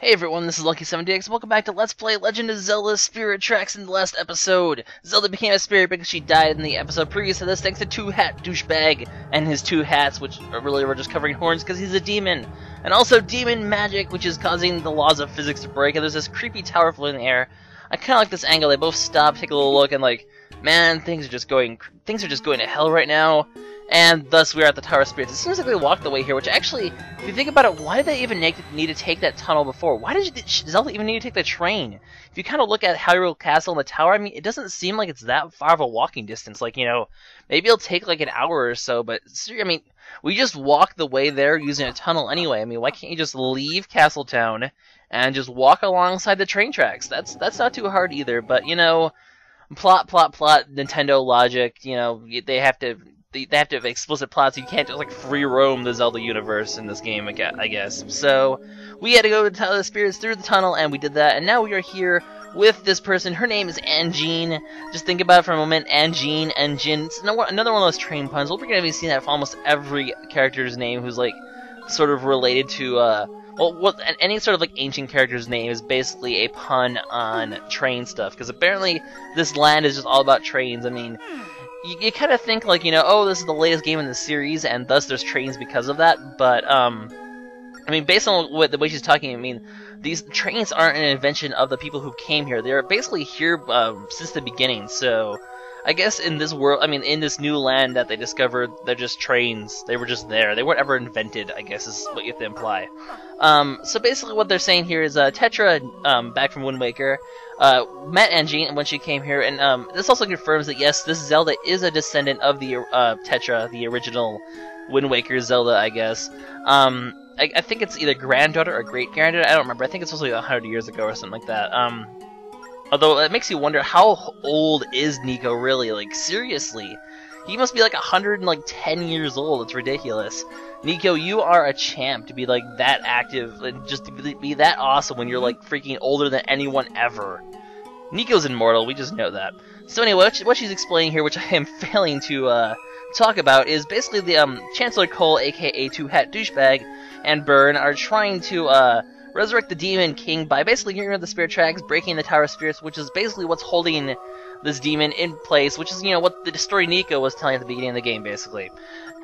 Hey everyone, this is LuckySevenDX. Welcome back to Let's Play Legend of Zelda Spirit Tracks. In the last episode, Zelda became a spirit because she died in the episode previous to this thanks to Two Hat Douchebag and his two hats, which really were just covering horns because he's a demon. And also demon magic, which is causing the laws of physics to break, and there's this creepy tower floating in the air. I kinda like this angle. They both stop, take a little look, and like, man, things are just going to hell right now. And thus we are at the Tower of Spirits. It seems like they walked the way here, which actually, if you think about it, why did they even need to take that tunnel before? Why did Zelda even need to take the train? If you kind of look at Hyrule Castle and the tower, I mean, it doesn't seem like it's that far of a walking distance. Like, you know, maybe it'll take like an hour or so, but I mean, we just walked the way there using a tunnel anyway. I mean, why can't you just leave Castletown and just walk alongside the train tracks? That's not too hard either, but, you know, plot, Nintendo logic, you know, they have to have explicit plots. You can't just like free roam the Zelda universe in this game, I guess. So we had to go to the Tower of the Spirits through the tunnel, and we did that. And now we are here with this person. Her name is Anjean. Just think about it for a moment. Anjean. It's another one of those train puns. We're gonna be seeing that for almost every character's name who's like sort of related to any sort of like ancient character's name is basically a pun on train stuff. Because apparently this land is just all about trains. I mean, you kind of think, like, you know, oh, this is the latest game in the series, and thus there's trains because of that, but, I mean, based on the way she's talking, I mean, these trains aren't an invention of the people who came here. They're basically here, since the beginning, so I guess in this world, I mean, in this new land that they discovered, they're just trains. They were just there. They weren't ever invented, I guess, is what you have to imply. So basically what they're saying here is, Tetra, back from Wind Waker, met Anjean when she came here, and this also confirms that yes, this Zelda is a descendant of the Tetra, the original Wind Waker Zelda, I guess. I think it's either granddaughter or great-granddaughter, I don't remember. I think it's supposed to be 100 years ago or something like that. Although it makes you wonder, how old is Nico really? Like, seriously. He must be like 110 years old. It's ridiculous. Nico, you are a champ to be like that active and just to be that awesome when you're like freaking older than anyone ever. Nico's immortal, we just know that. So anyway, what she's explaining here, which I am failing to talk about, is basically the Chancellor Cole, aka Two Hat Douchebag, and Byrne are trying to resurrect the Demon King by basically getting rid of the Spirit Tracks, breaking the Tower of Spirits, which is basically what's holding this demon in place, which is, you know, what the story Nico was telling at the beginning of the game, basically.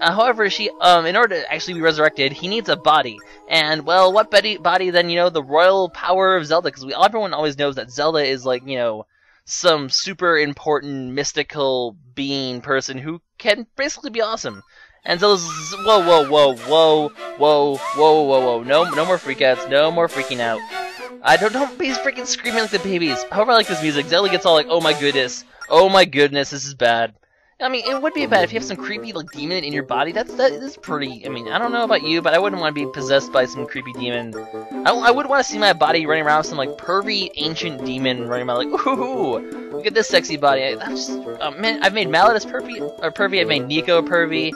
However, she, in order to actually be resurrected, he needs a body. And, well, what body than, you know, the royal power of Zelda? Because everyone always knows that Zelda is, like, you know, some super important, mystical being person who can basically be awesome. And Zelda's, whoa, no more freakouts, no more freaking out. Don't be freaking screaming like the babies. However, I like this music. Zelda gets all like, oh my goodness, this is bad. I mean, it would be bad if you have some creepy like demon in your body. That is pretty. I mean, I don't know about you, but I wouldn't want to be possessed by some creepy demon. I wouldn't want to see my body running around with some like pervy ancient demon running around like, ooh, look at this sexy body. Man, I've made Malladus pervy. I've made Nico pervy.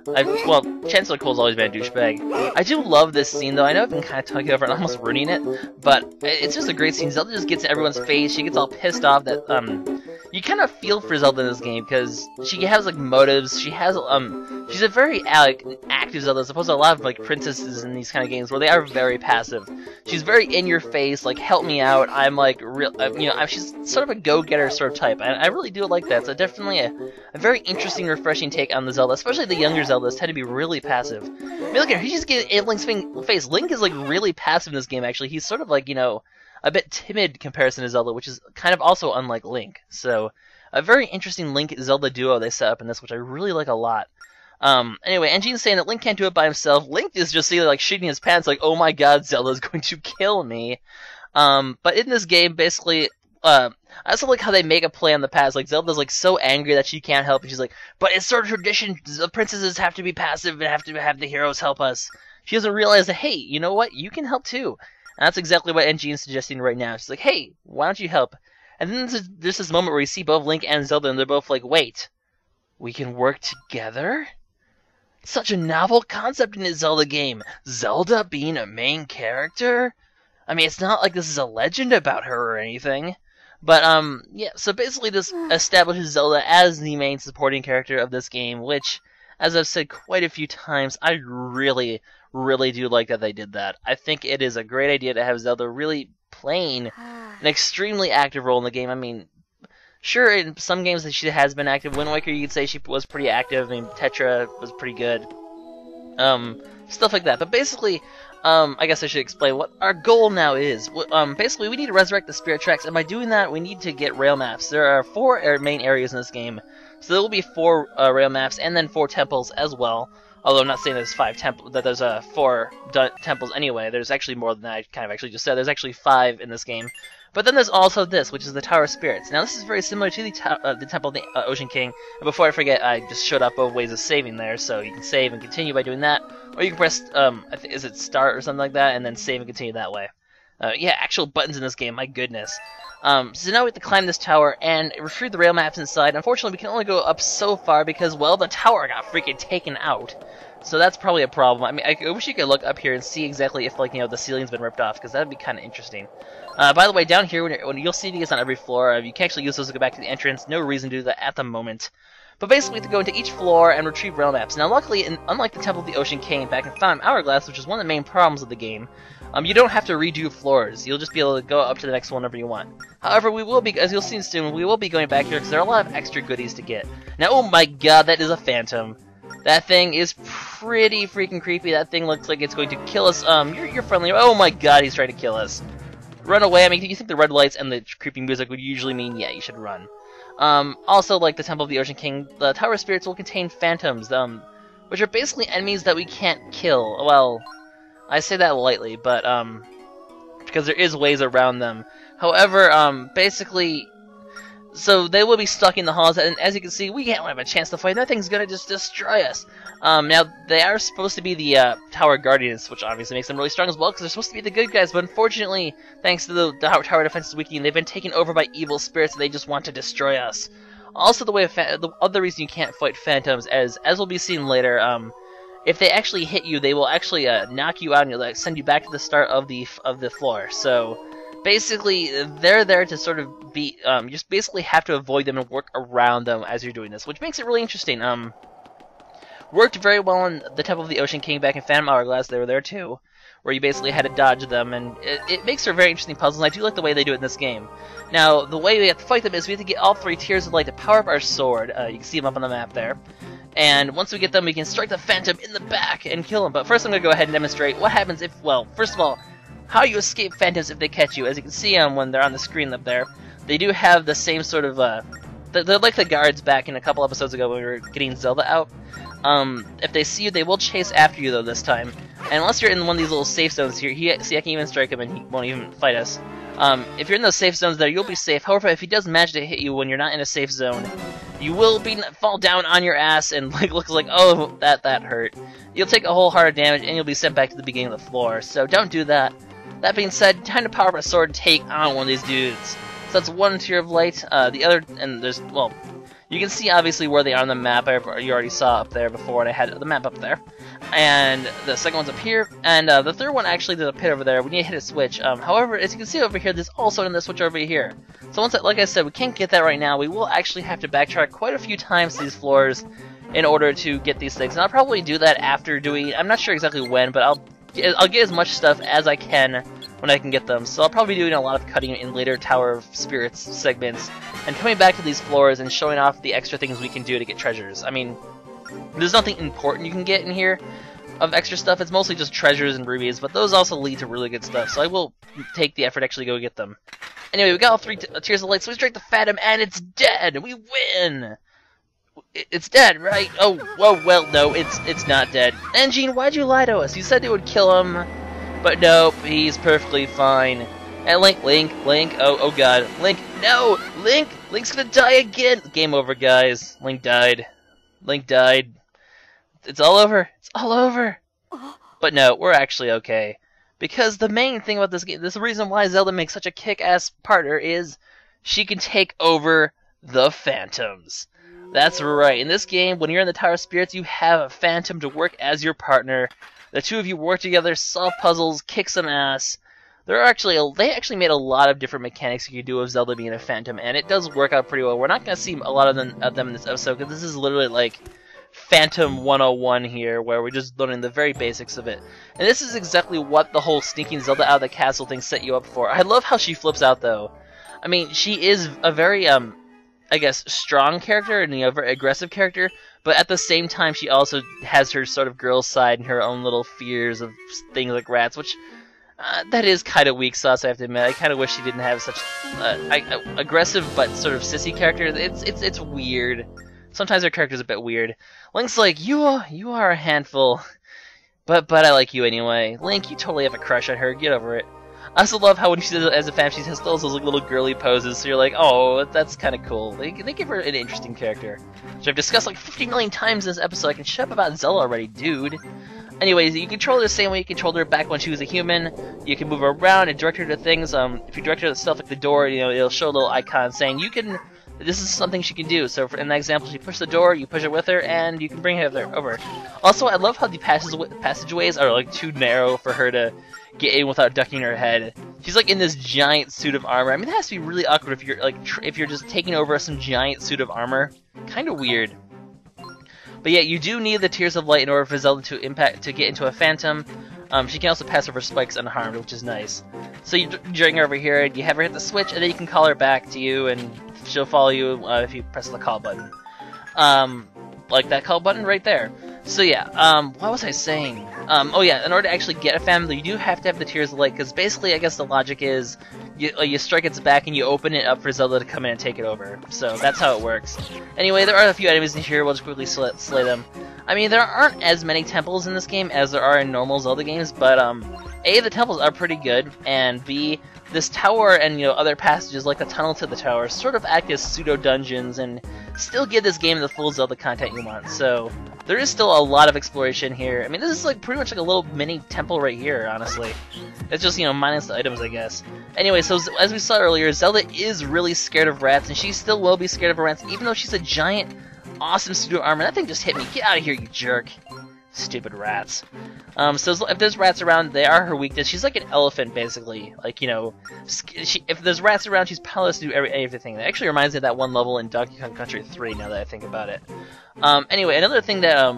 Well, Chancellor Cole's always been a douchebag. I do love this scene, though. I know I've been kind of talking over and almost ruining it, but it's just a great scene. Zelda just gets in everyone's face. She gets all pissed off that, you kind of feel for Zelda in this game, because she has, like, motives. She has, she's a very, active Zelda, as opposed to a lot of, like, princesses in these kind of games, where they are very passive. She's very in-your-face, like, help me out. I'm, like, you know, she's sort of a go-getter sort of type. I really do like that. So definitely a very interesting, refreshing take on the Zelda, especially the younger Zeldas tend to be really passive. I mean, look at her, he's just getting Link's face. Link is, like, really passive in this game, actually. He's sort of, like, you know, a bit timid in comparison to Zelda, which is kind of also unlike Link. So, a very interesting Link-Zelda duo they set up in this, which I really like a lot. Anyway, Anjean's saying that Link can't do it by himself. Link is just like shitting his pants, like, oh my god, Zelda's going to kill me. But in this game, basically, I also like how they make a play on the past. Like, Zelda's like so angry that she can't help, and she's like, but it's sort of tradition, the princesses have to be passive and have to have the heroes help us. She doesn't realize that, hey, you know what, you can help too. And that's exactly what Anjean's suggesting right now. She's like, hey, why don't you help? And then there's this moment where you see both Link and Zelda, and they're both like, wait, we can work together? Such a novel concept in a Zelda game. Zelda being a main character? I mean, it's not like this is a legend about her or anything. But, yeah, so basically this establishes Zelda as the main supporting character of this game, which, as I've said quite a few times, I really, really do like that they did that. I think it is a great idea to have Zelda really playing an extremely active role in the game. I mean, sure, in some games that she has been active. Wind Waker, you could say she was pretty active. I mean, Tetra was pretty good. Stuff like that. But basically, I guess I should explain what our goal now is. Basically, we need to resurrect the spirit tracks, and by doing that, we need to get rail maps. There are 4 main areas in this game, so there will be 4 rail maps, and then 4 temples as well. Although I'm not saying there's 5 temples, that there's 4 temples anyway. There's actually more than that. I kind of actually just said there's actually 5 in this game. But then there's also this, which is the Tower of Spirits. Now this is very similar to the Temple of the Ocean King. And before I forget, I just showed up both ways of saving there, so you can save and continue by doing that, or you can press, is it start or something like that, and then save and continue that way. Yeah, actual buttons in this game, my goodness. So now we have to climb this tower and retrieve the rail maps inside. Unfortunately, we can only go up so far because, well, the tower got freaking taken out. So that's probably a problem. I mean, I wish you could look up here and see exactly if, like, you know, the ceiling's been ripped off, because that would be kind of interesting. By the way, down here, when you'll see these on every floor, you can actually use those to go back to the entrance. No reason to do that at the moment. But basically, we have to go into each floor and retrieve rail maps. Now, luckily, unlike the Temple of the Ocean King back in Phantom Hourglass, which is one of the main problems of the game, you don't have to redo floors. You'll just be able to go up to the next one whenever you want. However, we will be, as you'll see soon, we will be going back here because there are a lot of extra goodies to get. Now, oh my god, that is a phantom. That thing is pretty freaking creepy. That thing looks like it's going to kill us. You're friendly. Oh my god, he's trying to kill us. Run away. I mean, you think the red lights and the creepy music would usually mean, yeah, you should run. Also, like the Temple of the Ocean King, the Tower of Spirits will contain phantoms, which are basically enemies that we can't kill. Well, I say that lightly, but, because there is ways around them. However, basically, so they will be stuck in the halls, and as you can see, we don't have a chance to fight. That thing's gonna just destroy us. Now, they are supposed to be the Tower Guardians, which obviously makes them really strong as well, because they're supposed to be the good guys, but unfortunately, thanks to the Tower Defense's weakening, they've been taken over by evil spirits, and they just want to destroy us. Also, the other reason you can't fight phantoms, as will be seen later, if they actually hit you, they will actually knock you out and like, send you back to the start of the floor. So basically, they're there to sort of be, you just basically have to avoid them and work around them as you're doing this, which makes it really interesting. Worked very well in the Temple of the Ocean King back in Phantom Hourglass. They were there too, where you basically had to dodge them, and it makes for very interesting puzzles, and I do like the way they do it in this game. Now, the way we have to fight them is we have to get all 3 tiers of light to power up our sword. You can see them up on the map there. And once we get them, we can strike the Phantom in the back and kill him. But first I'm going to go ahead and demonstrate what happens if, well, first of all, how you escape Phantoms if they catch you. As you can see when they're on the screen up there, they do have the same sort of, they're like the guards back in a couple episodes ago when we were getting Zelda out. If they see you, they will chase after you, though, this time. And unless you're in one of these little safe zones here, see, I can even strike him and he won't even fight us. If you're in those safe zones there, you'll be safe. However, if he does manage to hit you when you're not in a safe zone, you will fall down on your ass and looks like, oh, that hurt. You'll take a whole heart of damage and you'll be sent back to the beginning of the floor. So don't do that. That being said, time to power up a sword and take on one of these dudes. So that's 1 tier of light. The other, and there's, well, you can see obviously where they are on the map. You already saw up there before, and I had the map up there. And the second one's up here, and the third one actually there's a pit over there. We need to hit a switch. However, as you can see over here, there's also another switch over here. So once, like I said, we can't get that right now. We will actually have to backtrack quite a few times to these floors in order to get these things. And I'll probably do that after doing. I'm not sure exactly when, but I'll get as much stuff as I can when I can get them. So I'll probably be doing a lot of cutting in later Tower of Spirits segments and coming back to these floors and showing off the extra things we can do to get treasures. I mean, there's nothing important you can get in here of extra stuff. It's mostly just treasures and rubies, but those also lead to really good stuff, so I will take the effort to actually go get them. Anyway, we got all 3 tiers of light, so we strike the Phantom, and it's dead! We win! It's dead, right? Oh, whoa, well, no, it's not dead. Anjean, why'd you lie to us? You said they would kill him, but nope, he's perfectly fine. And Link, oh god, Link, no! Link's gonna die again! Game over, guys. Link died. It's all over. It's all over. But no, we're actually okay. Because the main thing about this game, this is the reason why Zelda makes such a kick-ass partner, is she can take over the Phantoms. That's right. In this game, when you're in the Tower of Spirits, you have a Phantom to work as your partner. The two of you work together, solve puzzles, kick some ass. They actually made a lot of different mechanics you can do with Zelda being a Phantom, and it does work out pretty well. We're not going to see a lot of them in this episode, because this is literally like Phantom 101 here, where we're just learning the very basics of it. And this is exactly what the whole sneaking Zelda out of the castle thing set you up for. I love how she flips out, though. I mean, she is a very, I guess, strong character and, you know, very aggressive character, but at the same time, she also has her sort of girl side and her own little fears of things like rats, which, that is kind of weak sauce, I have to admit. I kind of wish she didn't have such aggressive but sort of sissy character. It's weird. Sometimes her character's a bit weird. Link's like, you are a handful, but I like you anyway. Link, you totally have a crush on her. Get over it. I also love how when she does it as a fan, she has those like little girly poses, so you're like, oh, that's kind of cool. They give her an interesting character, which I've discussed like 50 million times in this episode. I can shut up about Zelda already, dude. Anyways, you control her the same way you controlled her back when she was a human. You can move her around and direct her to things. If you direct her to stuff like the door, you know, it'll show a little icon saying you can. This is something she can do. So in that example, she pushed the door, you push it with her, and you can bring her over. Also, I love how the passageways are like too narrow for her to get in without ducking her head. She's like in this giant suit of armor. I mean, that has to be really awkward if you're like if you're just taking over some giant suit of armor. Kind of weird. But yeah, you do need the Tears of Light in order for Zelda to get into a Phantom. She can also pass over spikes unharmed, which is nice. So you bring her over here, and you have her hit the switch, and then you can call her back to you, and she'll follow you if you press the call button. Like that call button right there. So yeah, what was I saying? Oh yeah, in order to actually get a Phantom, you do have to have the Tears of Light, because basically, I guess the logic is, you strike its back and you open it up for Zelda to come in and take it over. So that's how it works. Anyway, there are a few enemies in here, we'll just quickly slay them. I mean, there aren't as many temples in this game as there are in normal Zelda games, but A, the temples are pretty good, and B, this tower and, you know, other passages like the tunnel to the tower sort of act as pseudo-dungeons and still give this game the full Zelda content you want. So there is still a lot of exploration here. I mean, this is like pretty much like a little mini temple right here, honestly. It's just, you know, minus the items, I guess. Anyway, so as we saw earlier, Zelda is really scared of rats, and she still will be scared of rats, even though she's a giant, awesome pseudo armor. That thing just hit me. Get out of here, you jerk. Stupid rats. So if there's rats around, they are her weakness. She's like an elephant, basically. Like, you know, if there's rats around, she's powerless to do everything. That actually reminds me of that one level in Donkey Kong Country 3, now that I think about it. Anyway, another thing that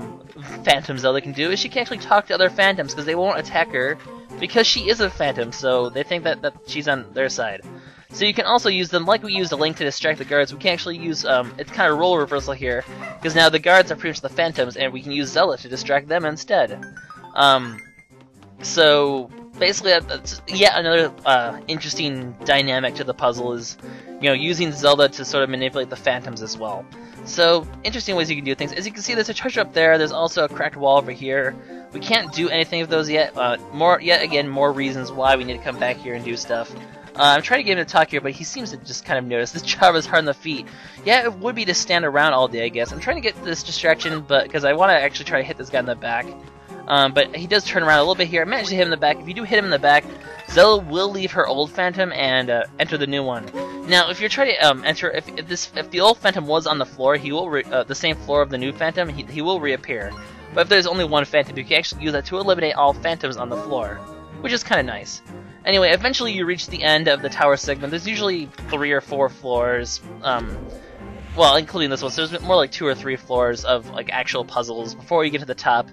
Phantom Zelda can do is she can actually talk to other Phantoms, because they won't attack her, because she is a Phantom, so they think that she's on their side. So you can also use them, like we used a Link to distract the guards. We can actually use, it's kind of role reversal here, because now the guards are pretty much the Phantoms, and we can use Zelda to distract them instead. So basically, that's yet another interesting dynamic to the puzzle is, you know, using Zelda to sort of manipulate the Phantoms as well. So, interesting ways you can do things. As you can see, there's a treasure up there. There's also a cracked wall over here. We can't do anything of those yet. Yet again, more reasons why we need to come back here and do stuff. I'm trying to get him to talk here, but he seems to just kind of notice. This job is hard on the feet. Yeah, it would be to stand around all day, I guess. I'm trying to get this distraction, but because I want to actually try to hit this guy in the back. But he does turn around a little bit here. I managed to hit him in the back. If you do hit him in the back, Zelda will leave her old Phantom and enter the new one. Now, if you're trying to enter, if the old Phantom was on the floor, he will the same floor of the new Phantom, he will reappear. But if there's only one Phantom, you can actually use that to eliminate all Phantoms on the floor, which is kind of nice. Anyway, eventually you reach the end of the tower segment. There's usually 3 or 4 floors, well, including this one, so there's more like 2 or 3 floors of like actual puzzles before you get to the top.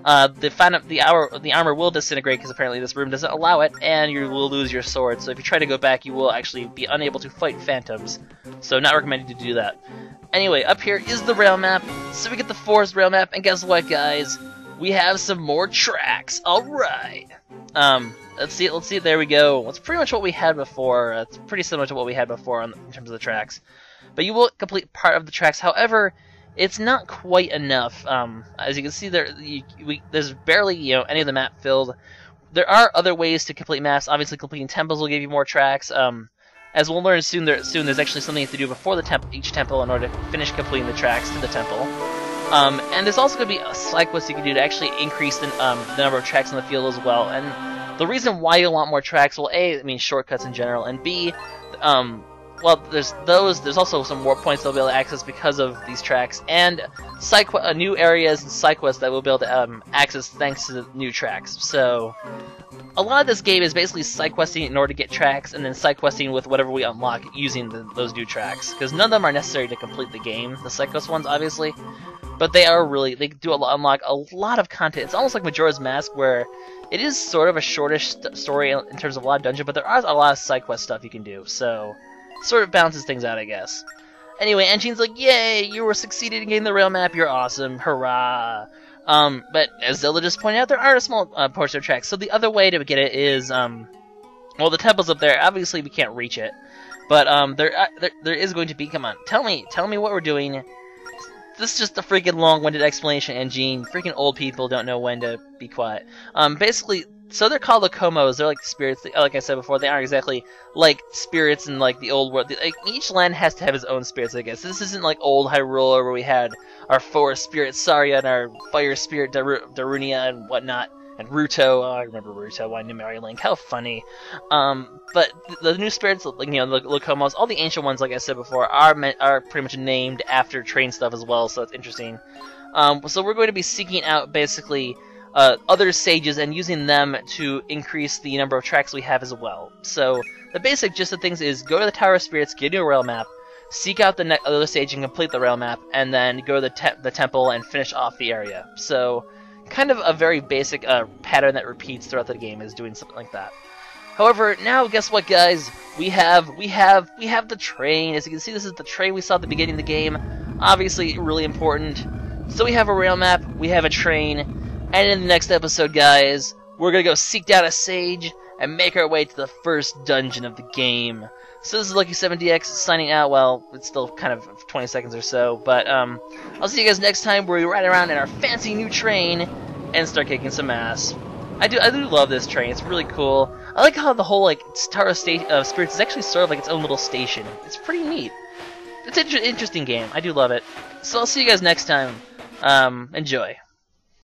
The armor will disintegrate because apparently this room doesn't allow it, and you will lose your sword. So if you try to go back, you will actually be unable to fight Phantoms. So not recommended to do that. Anyway, up here is the rail map. So we get the forest rail map, and guess what, guys? We have some more tracks. All right. Let's see. There we go. It's pretty much what we had before. It's pretty similar to what we had before in terms of the tracks. But you will complete part of the tracks. However, it's not quite enough. As you can see, there's barely any of the map filled. There are other ways to complete maps. Obviously, completing temples will give you more tracks. As we'll learn soon, there's actually something you have to do before each temple in order to finish completing the tracks to the temple. And there's also going to be a side quest you can do to actually increase the number of tracks in the field as well. And the reason why you want more tracks, well, A, it means shortcuts in general, and B, well, there's also some warp points they'll be able to access because of these tracks, and new areas and side quests that we'll be able to access thanks to the new tracks. So, a lot of this game is basically side questing in order to get tracks, and then side questing with whatever we unlock using those new tracks. Because none of them are necessary to complete the game, the side quest ones, obviously. but they do unlock a lot of content. It's almost like Majora's Mask, where it is sort of a shortish story in terms of a lot of dungeon, but there are a lot of side quest stuff you can do, so it sort of balances things out, I guess. Anyway, Anjean's like, yay, you were succeeded in getting the rail map, you're awesome, hurrah. But as Zelda just pointed out, there are a small portion of tracks, so the other way to get it is, well, the temple's up there, obviously we can't reach it, but there is going to be, come on, tell me what we're doing. This is just a freaking long-winded explanation, Anjean. Freaking old people don't know when to be quiet. Basically, so they're called Locomos. They're like spirits. Like I said before, they aren't exactly like spirits in like the old world. Like, each land has to have its own spirits, I guess. This isn't like old Hyrule where we had our forest spirit Saria and our fire spirit Darunia and whatnot. And Ruto, I remember Ruto, Why Nimari Link, how funny. But the new spirits, like, you know, the Locomos, all the ancient ones, like I said before, are pretty much named after train stuff as well, so it's interesting. So we're going to be seeking out, basically, other sages and using them to increase the number of tracks we have as well. So the basic gist of things is go to the Tower of Spirits, get a new rail map, seek out the other sage and complete the rail map, and then go to the temple and finish off the area. So kind of a very basic pattern that repeats throughout the game is doing something like that. However, now guess what, guys? We have the train. As you can see, this is the train we saw at the beginning of the game. Obviously, really important. So we have a rail map, we have a train, and in the next episode, guys, we're gonna go seek out a sage and make our way to the first dungeon of the game. So this is LuckySevenDX signing out. Well, it's still kind of 20 seconds or so, but I'll see you guys next time where we ride around in our fancy new train and start kicking some ass. I do love this train. It's really cool. I like how the whole like Tower of Spirits is actually sort of like its own little station. It's pretty neat. It's an interesting game. I do love it. So I'll see you guys next time. Enjoy.